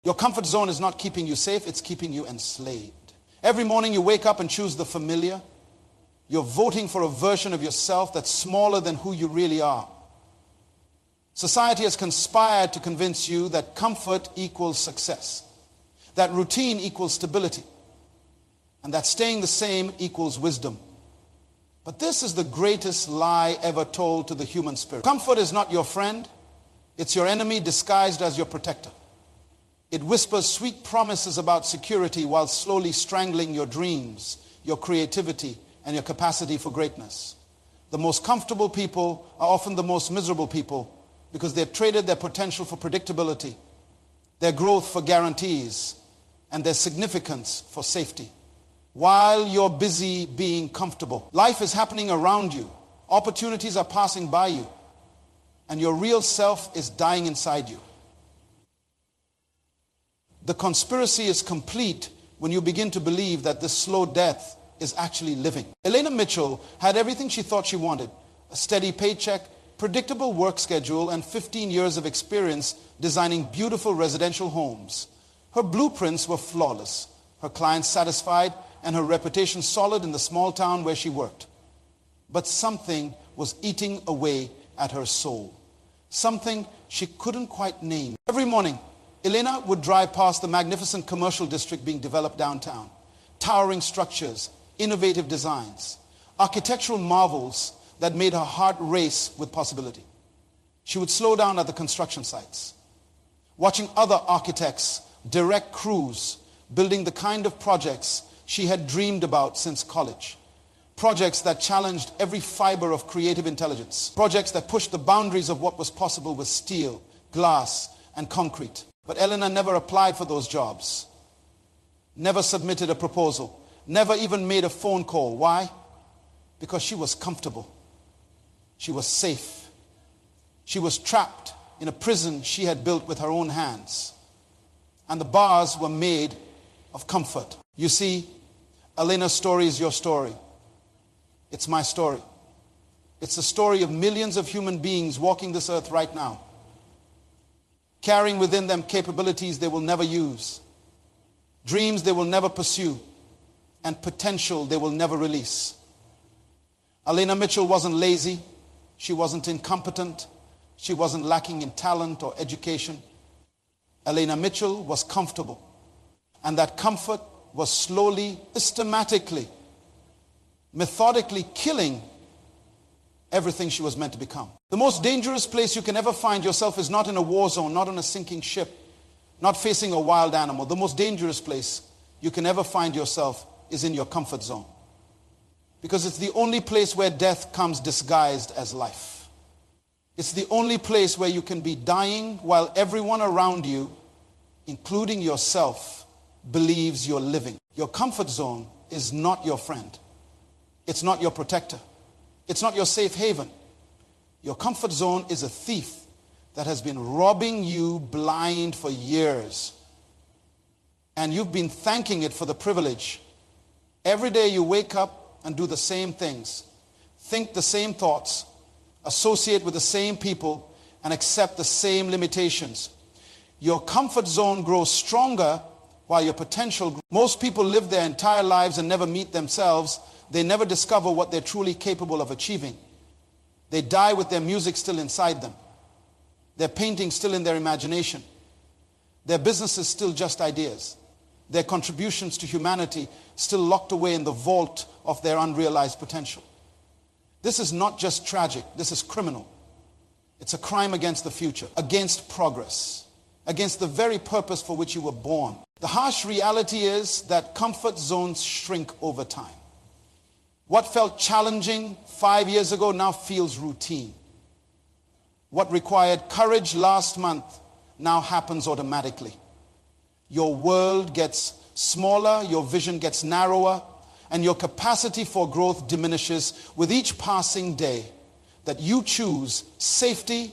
Your comfort zone is not keeping you safe, it's keeping you enslaved. Every morning you wake up and choose the familiar. You're voting for a version of yourself that's smaller than who you really are. Society has conspired to convince you that comfort equals success, that routine equals stability, and that staying the same equals wisdom. But this is the greatest lie ever told to the human spirit. Comfort is not your friend, it's your enemy disguised as your protector. It whispers sweet promises about security while slowly strangling your dreams, your creativity, and your capacity for greatness. The most comfortable people are often the most miserable people because they've traded their potential for predictability, their growth for guarantees, and their significance for safety. While you're busy being comfortable, life is happening around you. Opportunities are passing by you, and your real self is dying inside you. The conspiracy is complete when you begin to believe that this slow death is actually living. Elena Mitchell had everything she thought she wanted: a steady paycheck, predictable work schedule, and 15 years of experience designing beautiful residential homes. Her blueprints were flawless, her clients satisfied, and her reputation solid in the small town where she worked. But something was eating away at her soul, something she couldn't quite name. Every morning, Elena would drive past the magnificent commercial district being developed downtown. Towering structures, innovative designs, architectural marvels that made her heart race with possibility. She would slow down at the construction sites, watching other architects direct crews, building the kind of projects she had dreamed about since college. Projects that challenged every fiber of creative intelligence. Projects that pushed the boundaries of what was possible with steel, glass, and concrete. But Elena never applied for those jobs, never submitted a proposal, never even made a phone call. Why? Because she was comfortable. She was safe. She was trapped in a prison she had built with her own hands. And the bars were made of comfort. You see, Elena's story is your story. It's my story. It's the story of millions of human beings walking this earth right now, carrying within them capabilities they will never use, dreams they will never pursue, and potential they will never release. Elena Mitchell wasn't lazy. She wasn't incompetent. She wasn't lacking in talent or education. Elena Mitchell was comfortable. And that comfort was slowly, systematically, methodically killing everything she was meant to become. The most dangerous place you can ever find yourself is not in a war zone, not on a sinking ship, not facing a wild animal. The most dangerous place you can ever find yourself is in your comfort zone. Because it's the only place where death comes disguised as life. It's the only place where you can be dying while everyone around you, including yourself, believes you're living. Your comfort zone is not your friend. It's not your protector. It's not your safe haven. Your comfort zone is a thief that has been robbing you blind for years. And you've been thanking it for the privilege. Every day you wake up and do the same things, think the same thoughts, associate with the same people, and accept the same limitations. Your comfort zone grows stronger while your potential grows. Most people live their entire lives and never meet themselves. They never discover what they're truly capable of achieving. They die with their music still inside them, their painting still in their imagination, their businesses still just ideas, their contributions to humanity still locked away in the vault of their unrealized potential. This is not just tragic, this is criminal. It's a crime against the future, against progress, against the very purpose for which you were born. The harsh reality is that comfort zones shrink over time. What felt challenging 5 years ago now feels routine. What required courage last month now happens automatically. Your world gets smaller, your vision gets narrower, and your capacity for growth diminishes with each passing day that you choose safety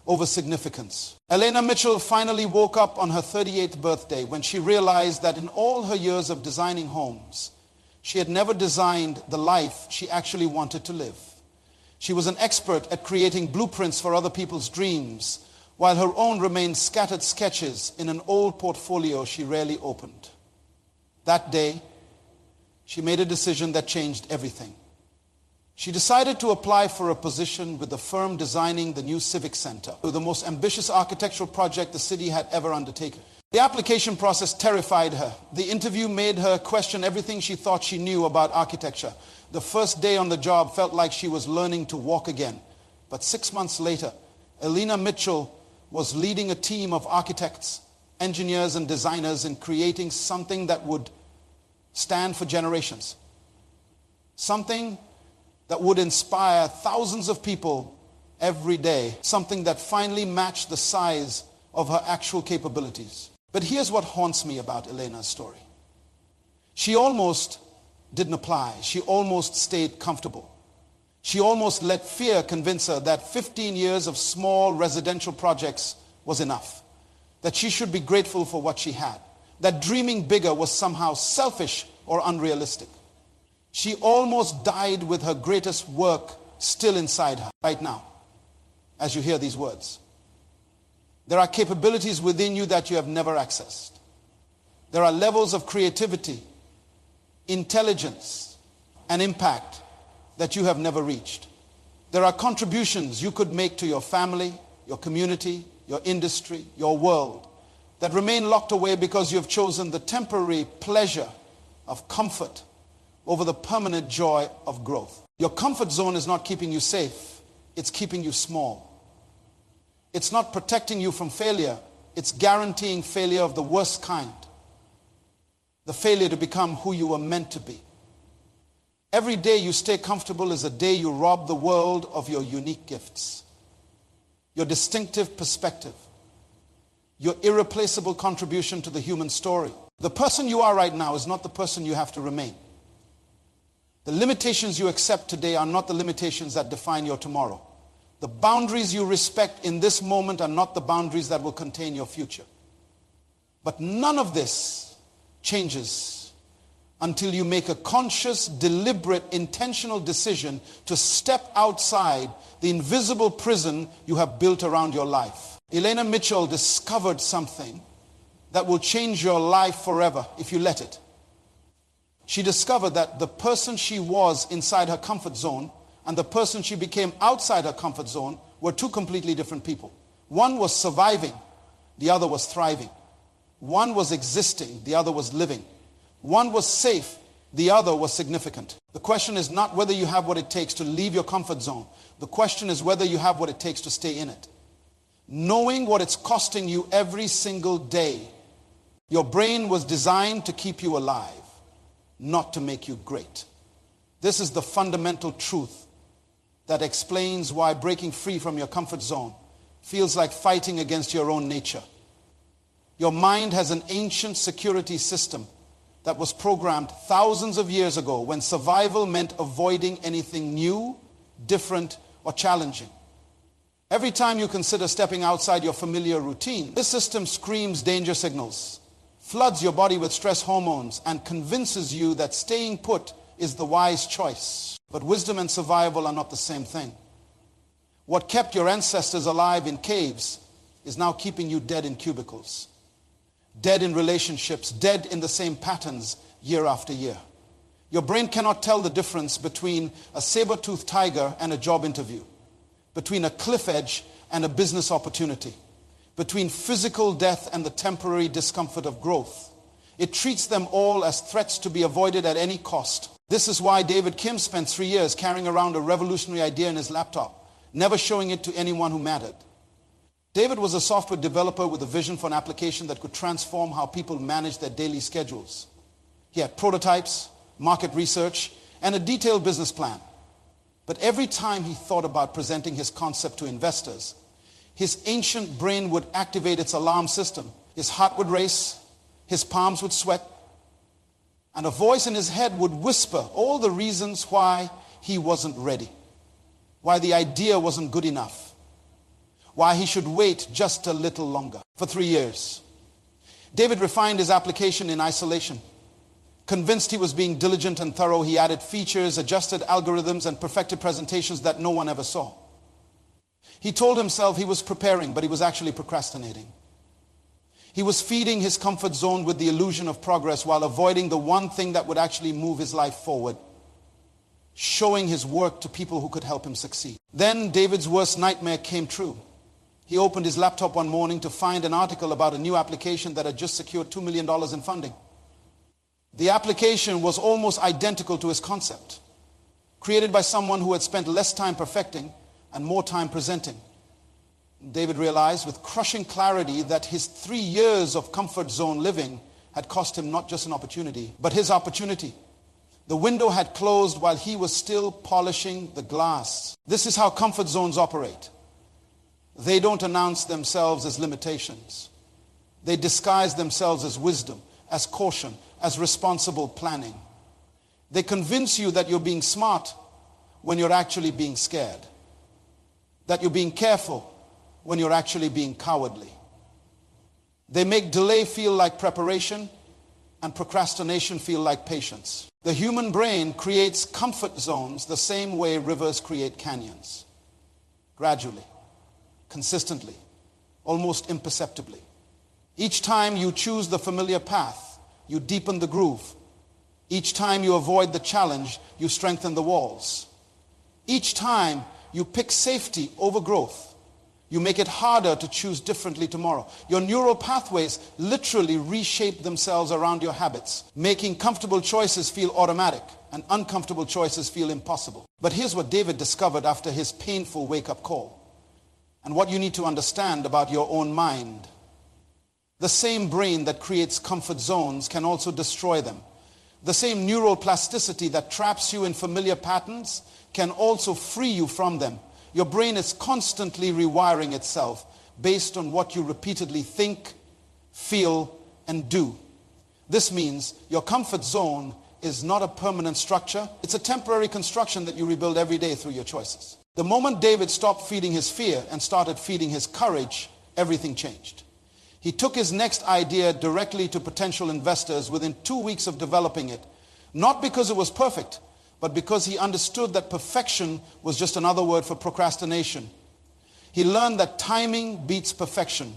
over significance. Elena Mitchell finally woke up on her 38th birthday when she realized that in all her years of designing homes, she had never designed the life she actually wanted to live. She was an expert at creating blueprints for other people's dreams while her own remained scattered sketches in an old portfolio she rarely opened. That day, she made a decision that changed everything. She decided to apply for a position with the firm designing the new Civic Center, the most ambitious architectural project the city had ever undertaken. The application process terrified her. The interview made her question everything she thought she knew about architecture. The first day on the job felt like she was learning to walk again. But 6 months later, Elena Mitchell was leading a team of architects, engineers, and designers in creating something that would stand for generations. Something that would inspire thousands of people every day. Something that finally matched the size of her actual capabilities. But here's what haunts me about Elena's story. She almost didn't apply. She almost stayed comfortable. She almost let fear convince her that 15 years of small residential projects was enough. That she should be grateful for what she had. That dreaming bigger was somehow selfish or unrealistic. She almost died with her greatest work still inside her right now, as you hear these words. There are capabilities within you that you have never accessed. There are levels of creativity, intelligence, and impact that you have never reached. There are contributions you could make to your family, your community, your industry, your world that remain locked away because you have chosen the temporary pleasure of comfort over the permanent joy of growth. Your comfort zone is not keeping you safe, it's keeping you small. It's not protecting you from failure, it's guaranteeing failure of the worst kind. The failure to become who you were meant to be. Every day you stay comfortable is a day you rob the world of your unique gifts, your distinctive perspective, your irreplaceable contribution to the human story. The person you are right now is not the person you have to remain. The limitations you accept today are not the limitations that define your tomorrow. The boundaries you respect in this moment are not the boundaries that will contain your future. But none of this changes until you make a conscious, deliberate, intentional decision to step outside the invisible prison you have built around your life. Elena Mitchell discovered something that will change your life forever if you let it. She discovered that the person she was inside her comfort zone and the person she became outside her comfort zone were two completely different people. One was surviving, the other was thriving. One was existing, the other was living. One was safe, the other was significant. The question is not whether you have what it takes to leave your comfort zone. The question is whether you have what it takes to stay in it. Knowing what it's costing you every single day. Your brain was designed to keep you alive, not to make you great. This is the fundamental truth that explains why breaking free from your comfort zone feels like fighting against your own nature. Your mind has an ancient security system that was programmed thousands of years ago when survival meant avoiding anything new, different, or challenging. Every time you consider stepping outside your familiar routine, this system screams danger signals, floods your body with stress hormones, and convinces you that staying put is the wise choice. But wisdom and survival are not the same thing. What kept your ancestors alive in caves is now keeping you dead in cubicles, dead in relationships, dead in the same patterns year after year. Your brain cannot tell the difference between a saber-toothed tiger and a job interview, between a cliff edge and a business opportunity, between physical death and the temporary discomfort of growth. It treats them all as threats to be avoided at any cost. This is why David Kim spent 3 years carrying around a revolutionary idea in his laptop, never showing it to anyone who mattered. David was a software developer with a vision for an application that could transform how people manage their daily schedules. He had prototypes, market research, and a detailed business plan. But every time he thought about presenting his concept to investors, his ancient brain would activate its alarm system. His heart would race, his palms would sweat, and a voice in his head would whisper all the reasons why he wasn't ready, why the idea wasn't good enough, why he should wait just a little longer. For 3 years, David refined his application in isolation. Convinced he was being diligent and thorough, he added features, adjusted algorithms, and perfected presentations that no one ever saw. He told himself he was preparing, but he was actually procrastinating. He was feeding his comfort zone with the illusion of progress while avoiding the one thing that would actually move his life forward, showing his work to people who could help him succeed. Then David's worst nightmare came true. He opened his laptop one morning to find an article about a new application that had just secured $2 million in funding. The application was almost identical to his concept, created by someone who had spent less time perfecting and more time presenting. David realized with crushing clarity that his 3 years of comfort zone living had cost him not just an opportunity, but his opportunity. The window had closed while he was still polishing the glass. This is how comfort zones operate. They don't announce themselves as limitations. They disguise themselves as wisdom, as caution, as responsible planning. They convince you that you're being smart when you're actually being scared, that you're being careful when you're actually being cowardly. They make delay feel like preparation and procrastination feel like patience. The human brain creates comfort zones the same way rivers create canyons. Gradually, consistently, almost imperceptibly. Each time you choose the familiar path, you deepen the groove. Each time you avoid the challenge, you strengthen the walls. Each time you pick safety over growth, you make it harder to choose differently tomorrow. Your neural pathways literally reshape themselves around your habits, making comfortable choices feel automatic and uncomfortable choices feel impossible. But here's what David discovered after his painful wake-up call, and what you need to understand about your own mind. The same brain that creates comfort zones can also destroy them. The same neural plasticity that traps you in familiar patterns can also free you from them. Your brain is constantly rewiring itself based on what you repeatedly think, feel, and do. This means your comfort zone is not a permanent structure. It's a temporary construction that you rebuild every day through your choices. The moment David stopped feeding his fear and started feeding his courage, everything changed. He took his next idea directly to potential investors within 2 weeks of developing it, not because it was perfect, but because he understood that perfection was just another word for procrastination. He learned that timing beats perfection,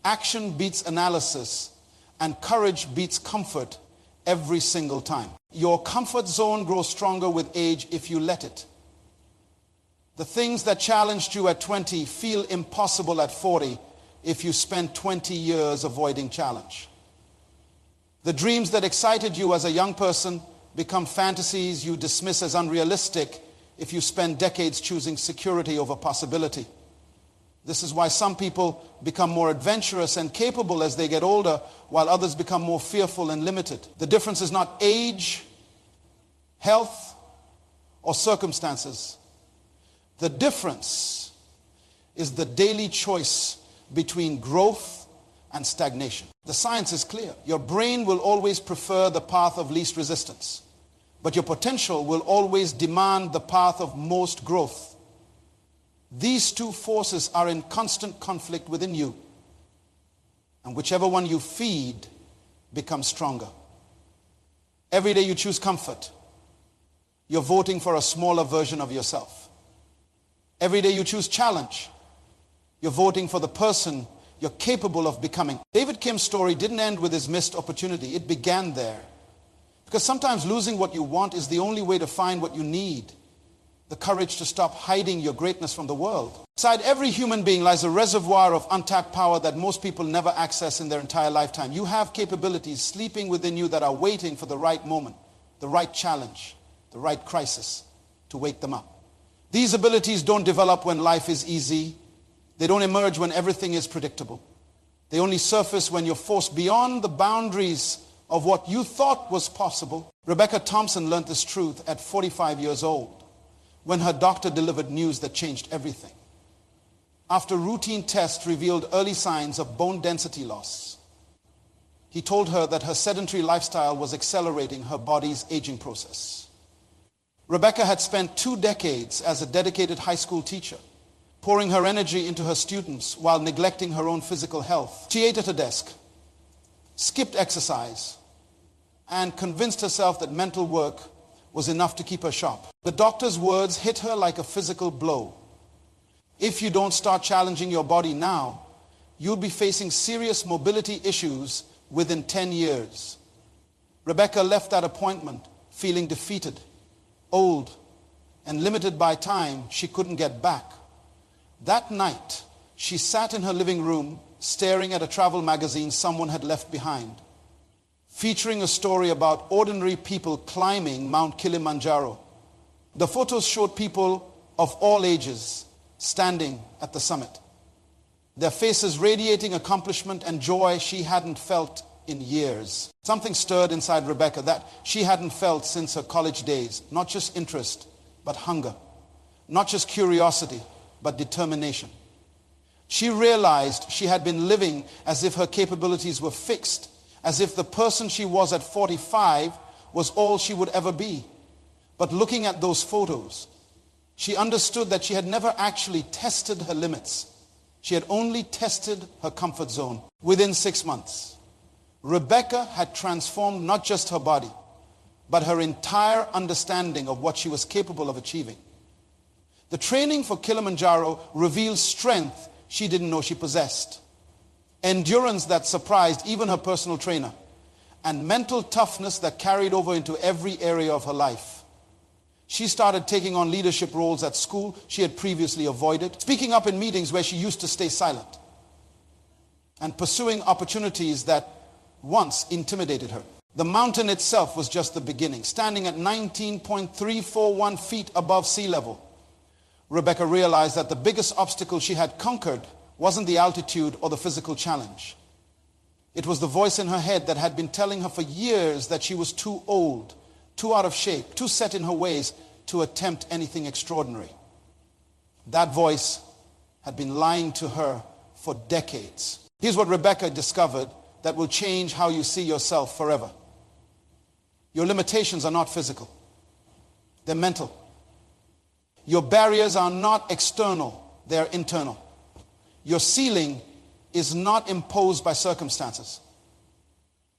action beats analysis, and courage beats comfort every single time. Your comfort zone grows stronger with age if you let it. The things that challenged you at 20 feel impossible at 40 if you spend 20 years avoiding challenge. The dreams that excited you as a young person become fantasies you dismiss as unrealistic if you spend decades choosing security over possibility. This is why some people become more adventurous and capable as they get older, while others become more fearful and limited. The difference is not age, health, or circumstances. The difference is the daily choice between growth and stagnation. The science is clear. Your brain will always prefer the path of least resistance, but your potential will always demand the path of most growth. These two forces are in constant conflict within you, and whichever one you feed becomes stronger. Every day you choose comfort, you're voting for a smaller version of yourself. Every day you choose challenge, you're voting for the person you're capable of becoming. David Kim's story didn't end with his missed opportunity. It began there. Because sometimes losing what you want is the only way to find what you need. The courage to stop hiding your greatness from the world. Inside every human being lies a reservoir of untapped power that most people never access in their entire lifetime. You have capabilities sleeping within you that are waiting for the right moment, the right challenge, the right crisis to wake them up. These abilities don't develop when life is easy. They don't emerge when everything is predictable. They only surface when you're forced beyond the boundaries of what you thought was possible. Rebecca Thompson learned this truth at 45 years old, when her doctor delivered news that changed everything. After routine tests revealed early signs of bone density loss, he told her that her sedentary lifestyle was accelerating her body's aging process. Rebecca had spent 2 decades as a dedicated high school teacher, pouring her energy into her students while neglecting her own physical health. She ate at her desk, skipped exercise, and convinced herself that mental work was enough to keep her sharp. The doctor's words hit her like a physical blow. If you don't start challenging your body now, you'll be facing serious mobility issues within 10 years. Rebecca left that appointment feeling defeated, old, and limited by time she couldn't get back. That night, she sat in her living room staring at a travel magazine someone had left behind, featuring a story about ordinary people climbing Mount Kilimanjaro. The photos showed people of all ages standing at the summit, their faces radiating accomplishment and joy she hadn't felt in years. Something stirred inside Rebecca that she hadn't felt since her college days. Not just interest, but hunger. Not just curiosity, but determination. She realized she had been living as if her capabilities were fixed, as if the person she was at 45 was all she would ever be. But looking at those photos, she understood that she had never actually tested her limits. She had only tested her comfort zone. Within 6 months, Rebecca had transformed not just her body, but her entire understanding of what she was capable of achieving. The training for Kilimanjaro revealed strength she didn't know she possessed, endurance that surprised even her personal trainer, and mental toughness that carried over into every area of her life. She started taking on leadership roles at school she had previously avoided, speaking up in meetings where she used to stay silent, and pursuing opportunities that once intimidated her. The mountain itself was just the beginning. Standing at 19.341 feet above sea level, Rebecca realized that the biggest obstacle she had conquered wasn't the altitude or the physical challenge. It was the voice in her head that had been telling her for years that she was too old, too out of shape, too set in her ways to attempt anything extraordinary. That voice had been lying to her for decades. Here's what Rebecca discovered that will change how you see yourself forever. Your limitations are not physical. They're mental. Your barriers are not external. They're internal. Your ceiling is not imposed by circumstances.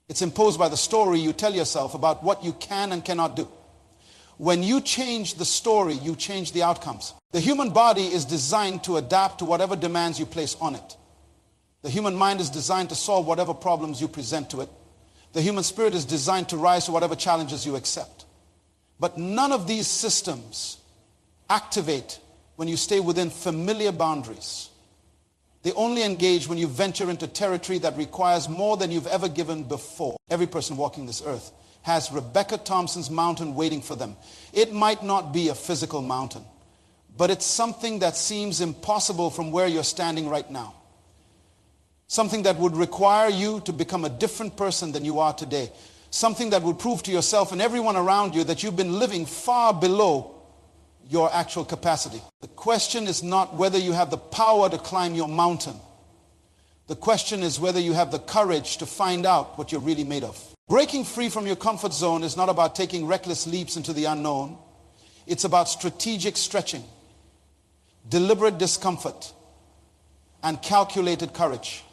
It's imposed by the story you tell yourself about what you can and cannot do. When you change the story, you change the outcomes. The human body is designed to adapt to whatever demands you place on it. The human mind is designed to solve whatever problems you present to it. The human spirit is designed to rise to whatever challenges you accept. But none of these systems activate when you stay within familiar boundaries. They only engage when you venture into territory that requires more than you've ever given before. Every person walking this earth has Rebecca Thompson's mountain waiting for them. It might not be a physical mountain, but it's something that seems impossible from where you're standing right now. Something that would require you to become a different person than you are today. Something that would prove to yourself and everyone around you that you've been living far below your actual capacity. The question is not whether you have the power to climb your mountain. The question is whether you have the courage to find out what you're really made of. Breaking free from your comfort zone is not about taking reckless leaps into the unknown. It's about strategic stretching, deliberate discomfort, and calculated courage.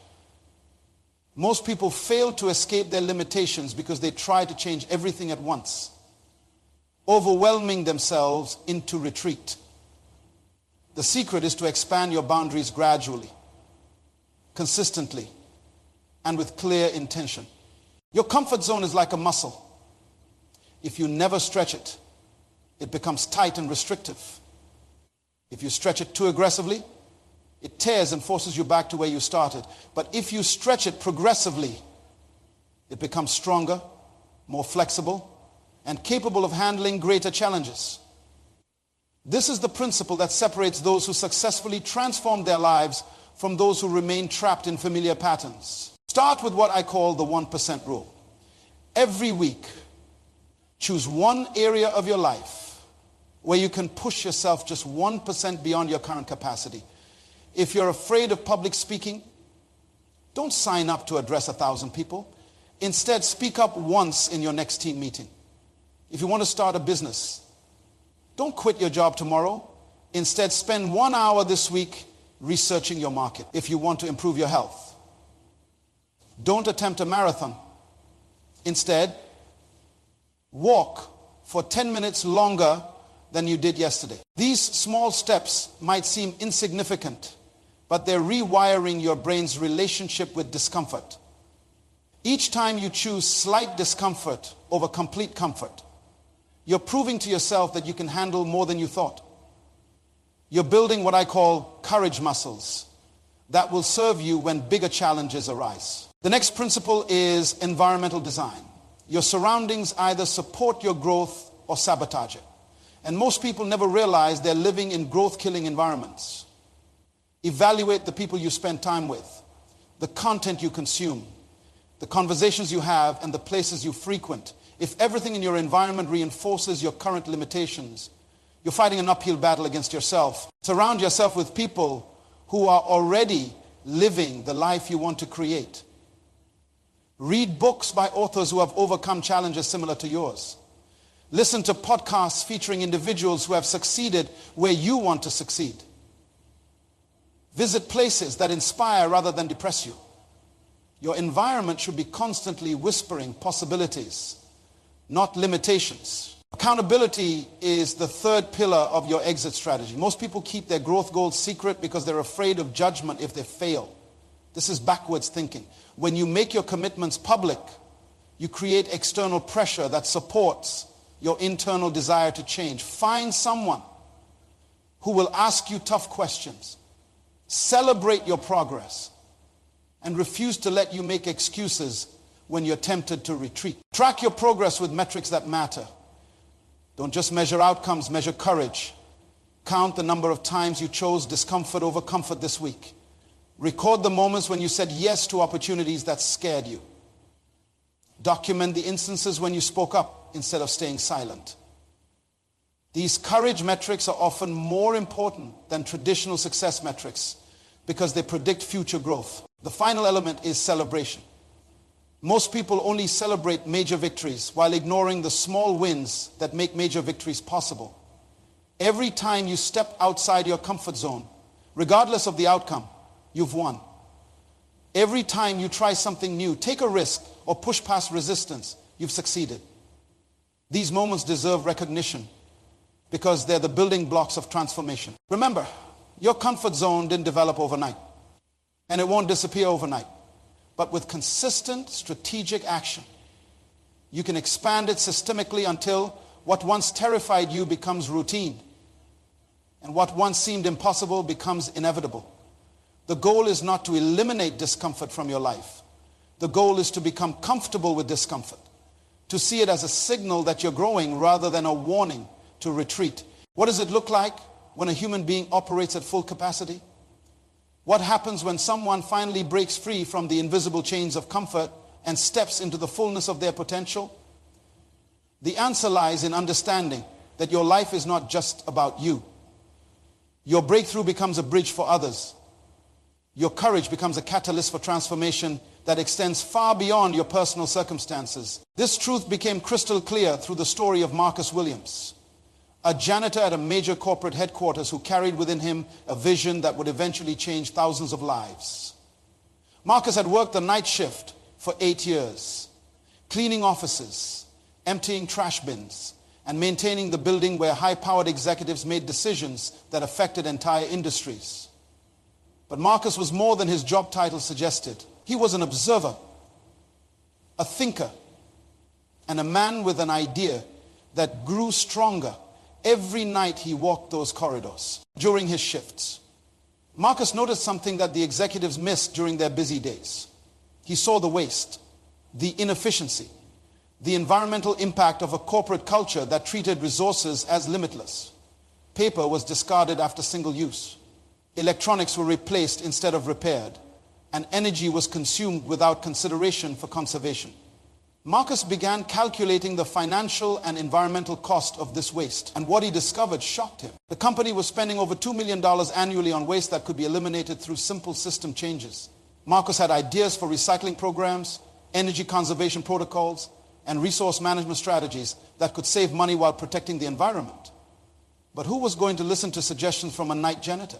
Most people fail to escape their limitations because they try to change everything at once, overwhelming themselves into retreat. The secret is to expand your boundaries gradually, consistently, and with clear intention. Your comfort zone is like a muscle. If you never stretch it, it becomes tight and restrictive. If you stretch it too aggressively, it tears and forces you back to where you started. But if you stretch it progressively, it becomes stronger, more flexible, and capable of handling greater challenges. This is the principle that separates those who successfully transform their lives from those who remain trapped in familiar patterns. Start with what I call the 1% rule. Every week, choose one area of your life where you can push yourself just 1% beyond your current capacity. If you're afraid of public speaking, don't sign up to address 1,000 people. Instead, speak up once in your next team meeting. If you want to start a business, don't quit your job tomorrow. Instead, spend 1 hour this week researching your market. If you want to improve your health, don't attempt a marathon. Instead, walk for 10 minutes longer than you did yesterday. These small steps might seem insignificant, but they're rewiring your brain's relationship with discomfort. Each time you choose slight discomfort over complete comfort, you're proving to yourself that you can handle more than you thought. You're building what I call courage muscles that will serve you when bigger challenges arise. The next principle is environmental design. Your surroundings either support your growth or sabotage it. And most people never realize they're living in growth-killing environments. Evaluate the people you spend time with, the content you consume, the conversations you have, and the places you frequent. If everything in your environment reinforces your current limitations, you're fighting an uphill battle against yourself. Surround yourself with people who are already living the life you want to create. Read books by authors who have overcome challenges similar to yours. Listen to podcasts featuring individuals who have succeeded where you want to succeed. Visit places that inspire rather than depress you. Your environment should be constantly whispering possibilities, not limitations. Accountability is the third pillar of your exit strategy. Most people keep their growth goals secret because they're afraid of judgment if they fail. This is backwards thinking. When you make your commitments public, you create external pressure that supports your internal desire to change. Find someone who will ask you tough questions, celebrate your progress, and refuse to let you make excuses when you're tempted to retreat. Track your progress with metrics that matter. Don't just measure outcomes, measure courage. Count the number of times you chose discomfort over comfort this week. Record the moments when you said yes to opportunities that scared you. Document the instances when you spoke up instead of staying silent. These courage metrics are often more important than traditional success metrics because they predict future growth. The final element is celebration. Most people only celebrate major victories while ignoring the small wins that make major victories possible. Every time you step outside your comfort zone, regardless of the outcome, you've won. Every time you try something new, take a risk, or push past resistance, you've succeeded. These moments deserve recognition because they're the building blocks of transformation. Remember, your comfort zone didn't develop overnight, and it won't disappear overnight. But with consistent strategic action, you can expand it systemically until what once terrified you becomes routine, and what once seemed impossible becomes inevitable. The goal is not to eliminate discomfort from your life. The goal is to become comfortable with discomfort, to see it as a signal that you're growing rather than a warning to retreat. What does it look like when a human being operates at full capacity? What happens when someone finally breaks free from the invisible chains of comfort and steps into the fullness of their potential? The answer lies in understanding that your life is not just about you. Your breakthrough becomes a bridge for others. Your courage becomes a catalyst for transformation that extends far beyond your personal circumstances. This truth became crystal clear through the story of Marcus Williams, a janitor at a major corporate headquarters who carried within him a vision that would eventually change thousands of lives. Marcus had worked the night shift for 8 years, cleaning offices, emptying trash bins, and maintaining the building where high-powered executives made decisions that affected entire industries. But Marcus was more than his job title suggested. He was an observer, a thinker, and a man with an idea that grew stronger every night he walked those corridors during his shifts. Marcus noticed something that the executives missed during their busy days. He saw the waste, the inefficiency, the environmental impact of a corporate culture that treated resources as limitless. Paper was discarded after single use. Electronics were replaced instead of repaired, and energy was consumed without consideration for conservation. Marcus began calculating the financial and environmental cost of this waste, and what he discovered shocked him. The company was spending over $2 million annually on waste that could be eliminated through simple system changes. Marcus had ideas for recycling programs, energy conservation protocols, and resource management strategies that could save money while protecting the environment. But who was going to listen to suggestions from a night janitor?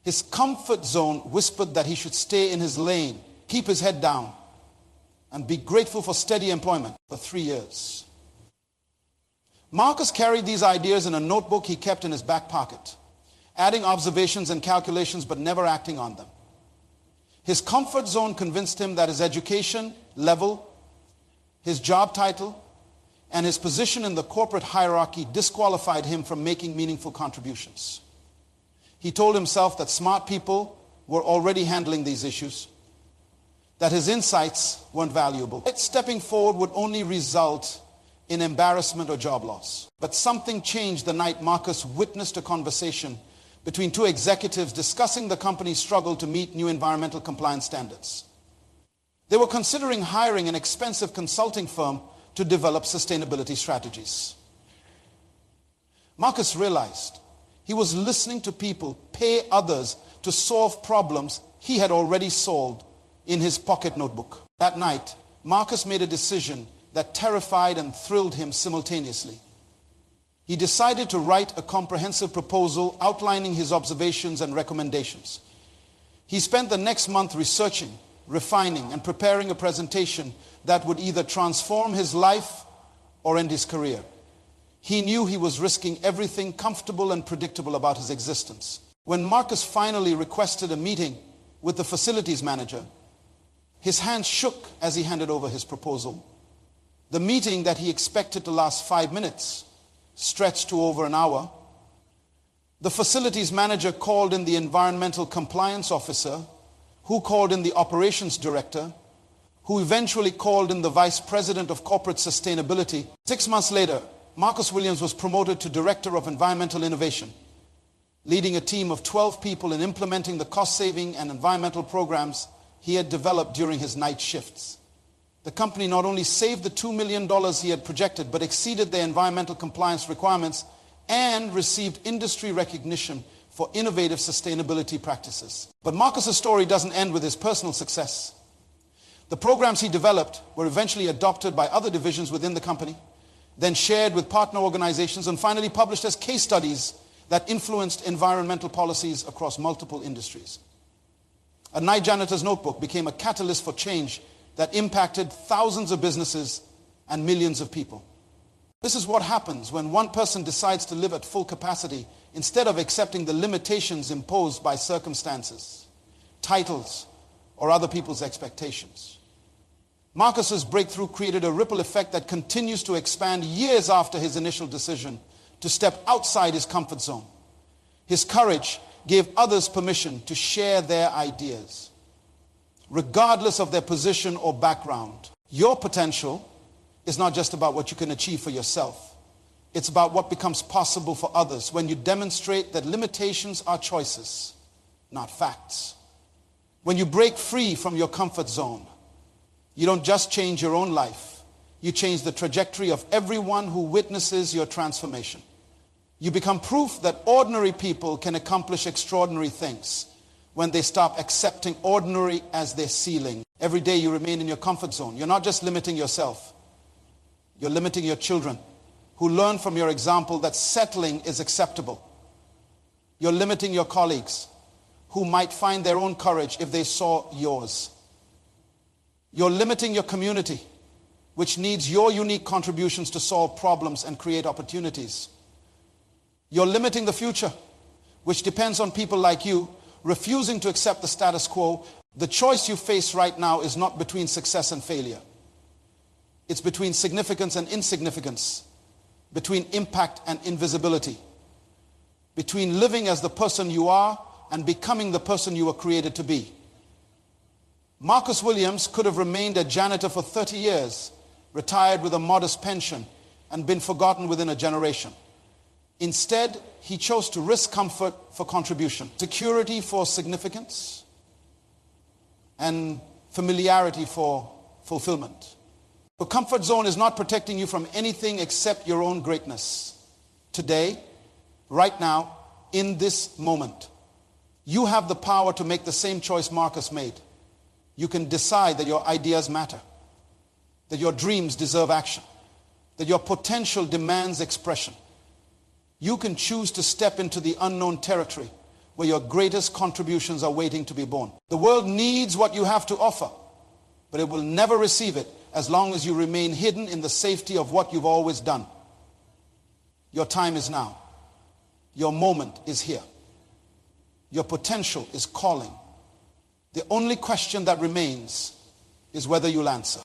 His comfort zone whispered that he should stay in his lane, keep his head down, and be grateful for steady employment for 3 years. Marcus carried these ideas in a notebook he kept in his back pocket, adding observations and calculations but never acting on them. His comfort zone convinced him that his education level, his job title, and his position in the corporate hierarchy disqualified him from making meaningful contributions. He told himself that smart people were already handling these issues, that his insights weren't valuable. Stepping forward would only result in embarrassment or job loss. But something changed the night Marcus witnessed a conversation between two executives discussing the company's struggle to meet new environmental compliance standards. They were considering hiring an expensive consulting firm to develop sustainability strategies. Marcus realized he was listening to people pay others to solve problems he had already solved in his pocket notebook. That night, Marcus made a decision that terrified and thrilled him simultaneously. He decided to write a comprehensive proposal outlining his observations and recommendations. He spent the next month researching, refining, and preparing a presentation that would either transform his life or end his career. He knew he was risking everything comfortable and predictable about his existence. When Marcus finally requested a meeting with the facilities manager, his hands shook as he handed over his proposal. The meeting that he expected to last 5 minutes stretched to over an hour. The facilities manager called in the environmental compliance officer, who called in the operations director, who eventually called in the vice president of corporate sustainability. 6 months later, Marcus Williams was promoted to director of environmental innovation, leading a team of 12 people in implementing the cost-saving and environmental programs he had developed during his night shifts. The company not only saved the $2 million he had projected, but exceeded their environmental compliance requirements and received industry recognition for innovative sustainability practices. But Marcus's story doesn't end with his personal success. The programs he developed were eventually adopted by other divisions within the company, then shared with partner organizations, and finally published as case studies that influenced environmental policies across multiple industries. A night janitor's notebook became a catalyst for change that impacted thousands of businesses and millions of people. This is what happens when one person decides to live at full capacity instead of accepting the limitations imposed by circumstances, titles, or other people's expectations. Marcus's breakthrough created a ripple effect that continues to expand years after his initial decision to step outside his comfort zone. His courage gave others permission to share their ideas, regardless of their position or background. Your potential is not just about what you can achieve for yourself. It's about what becomes possible for others when you demonstrate that limitations are choices, not facts. When you break free from your comfort zone, you don't just change your own life, you change the trajectory of everyone who witnesses your transformation. You become proof that ordinary people can accomplish extraordinary things when they stop accepting ordinary as their ceiling. Every day you remain in your comfort zone. You're not just limiting yourself. You're limiting your children who learn from your example that settling is acceptable. You're limiting your colleagues who might find their own courage if they saw yours. You're limiting your community, which needs your unique contributions to solve problems and create opportunities. You're limiting the future, which depends on people like you refusing to accept the status quo. The choice you face right now is not between success and failure. It's between significance and insignificance, between impact and invisibility, between living as the person you are and becoming the person you were created to be. Marcus Williams could have remained a janitor for 30 years, retired with a modest pension, and been forgotten within a generation. Instead, he chose to risk comfort for contribution, security for significance, and familiarity for fulfillment. The comfort zone is not protecting you from anything except your own greatness. Today, right now, in this moment, you have the power to make the same choice Marcus made. You can decide that your ideas matter, that your dreams deserve action, that your potential demands expression. You can choose to step into the unknown territory where your greatest contributions are waiting to be born. The world needs what you have to offer, but it will never receive it as long as you remain hidden in the safety of what you've always done. Your time is now. Your moment is here. Your potential is calling. The only question that remains is whether you'll answer.